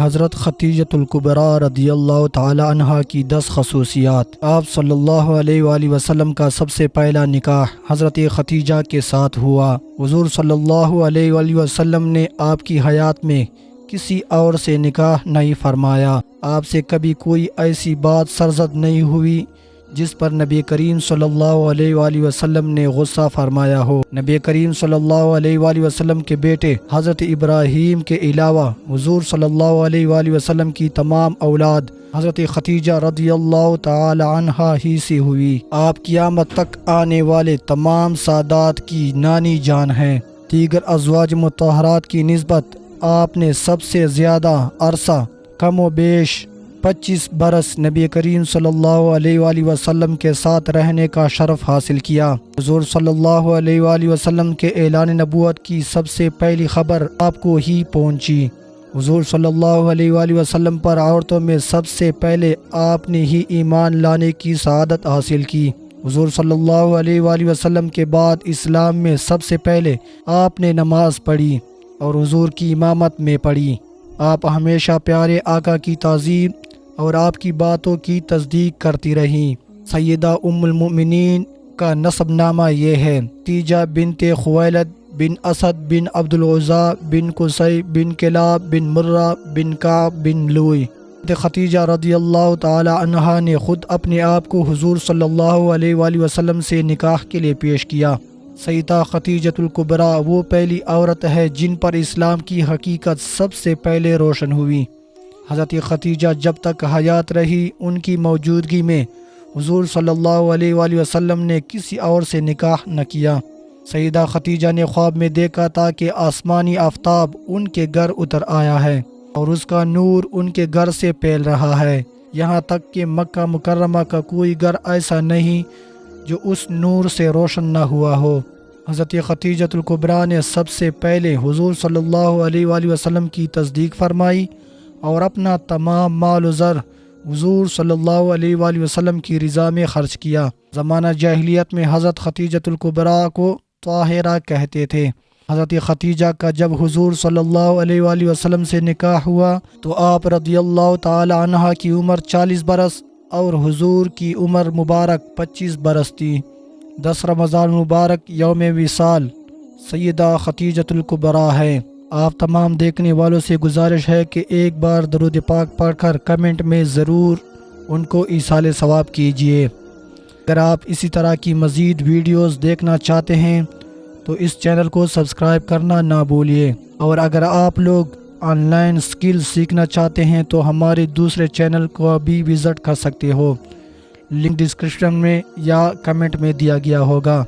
حضرت خدیجۃ الکبریٰ رضی اللہ تعالی عنہا کی 10 خصوصیات۔ آپ صلی اللہ علیہ وآلہ وسلم کا سب سے پہلا نکاح حضرت خدیجہ کے ساتھ ہوا۔ حضور صلی اللہ علیہ وآلہ وسلم نے آپ کی حیات میں کسی اور سے نکاح نہیں فرمایا۔ آپ سے کبھی کوئی ایسی بات سرزد نہیں ہوئی جس پر نبی کریم صلی اللہ علیہ وآلہ وسلم نے غصہ فرمایا ہو۔ نبی کریم صلی اللہ علیہ وآلہ وسلم کے بیٹے حضرت ابراہیم کے علاوہ حضور صلی اللہ علیہ وآلہ وسلم کی تمام اولاد حضرت خدیجہ رضی اللہ تعالی عنہا ہی سے ہوئی۔ آپ قیامت تک آنے والے تمام سادات کی نانی جان ہیں۔ دیگر ازواج مطہرات کی نسبت آپ نے سب سے زیادہ عرصہ کم و بیش 25 برس نبی کریم صلی اللہ علیہ وآلہ وسلم کے ساتھ رہنے کا شرف حاصل کیا۔ حضور صلی اللہ علیہ وآلہ وسلم کے اعلان نبوت کی سب سے پہلی خبر آپ کو ہی پہنچی۔ حضور صلی اللہ علیہ وآلہ وسلم پر عورتوں میں سب سے پہلے آپ نے ہی ایمان لانے کی سعادت حاصل کی۔ حضور صلی اللہ علیہ وآلہ وسلم کے بعد اسلام میں سب سے پہلے آپ نے نماز پڑھی اور حضور کی امامت میں پڑھی۔ آپ ہمیشہ پیارے آقا کی تعظیم اور آپ کی باتوں کی تصدیق کرتی رہیں۔ سیدہ ام المؤمنین کا نسب نامہ یہ ہے: خدیجہ بنت خویلد بن اسد بن عبد العزیٰ بن قصی بن کلاب بن مرہ بن کعب بن لوئی۔ خدیجہ رضی اللہ تعالی عنہا نے خود اپنے آپ کو حضور صلی اللہ علیہ وآلہ وسلم سے نکاح کے لیے پیش کیا۔ سیدہ خدیجۃ الکبریٰ وہ پہلی عورت ہے جن پر اسلام کی حقیقت سب سے پہلے روشن ہوئی۔ حضرت خدیجہ جب تک حیات رہی ان کی موجودگی میں حضور صلی اللہ علیہ وآلہ وسلم نے کسی اور سے نکاح نہ کیا۔ سیدہ خدیجہ نے خواب میں دیکھا تھا کہ آسمانی آفتاب ان کے گھر اتر آیا ہے اور اس کا نور ان کے گھر سے پھیل رہا ہے، یہاں تک کہ مکہ مکرمہ کا کوئی گھر ایسا نہیں جو اس نور سے روشن نہ ہوا ہو۔ حضرت خدیجۃ الکبریٰ نے سب سے پہلے حضور صلی اللہ علیہ وآلہ وسلم کی تصدیق فرمائی اور اپنا تمام مال و زر حضور صلی اللہ علیہ وآلہ وسلم کی رضا میں خرچ کیا۔ زمانہ جاہلیت میں حضرت خدیجۃ الکبریٰ کو طاہرہ کہتے تھے۔ حضرت خدیجہ کا جب حضور صلی اللہ علیہ وآلہ وسلم سے نکاح ہوا تو آپ رضی اللہ تعالی عنہ کی عمر 40 برس اور حضور کی عمر مبارک 25 برس تھی۔ 10 رمضان مبارک یوم وصال سیدہ خدیجۃ الکبریٰ ہے۔ آپ تمام دیکھنے والوں سے گزارش ہے کہ ایک بار درود پاک پڑھ کر کمنٹ میں ضرور ان کو ایصال ثواب کیجیے۔ اگر آپ اسی طرح کی مزید ویڈیوز دیکھنا چاہتے ہیں تو اس چینل کو سبسکرائب کرنا نہ بھولیے، اور اگر آپ لوگ آن لائن سکل سیکھنا چاہتے ہیں تو ہمارے دوسرے چینل کو بھی وزٹ کر سکتے ہو، لنک ڈسکرپشن میں یا کمنٹ میں دیا گیا ہوگا۔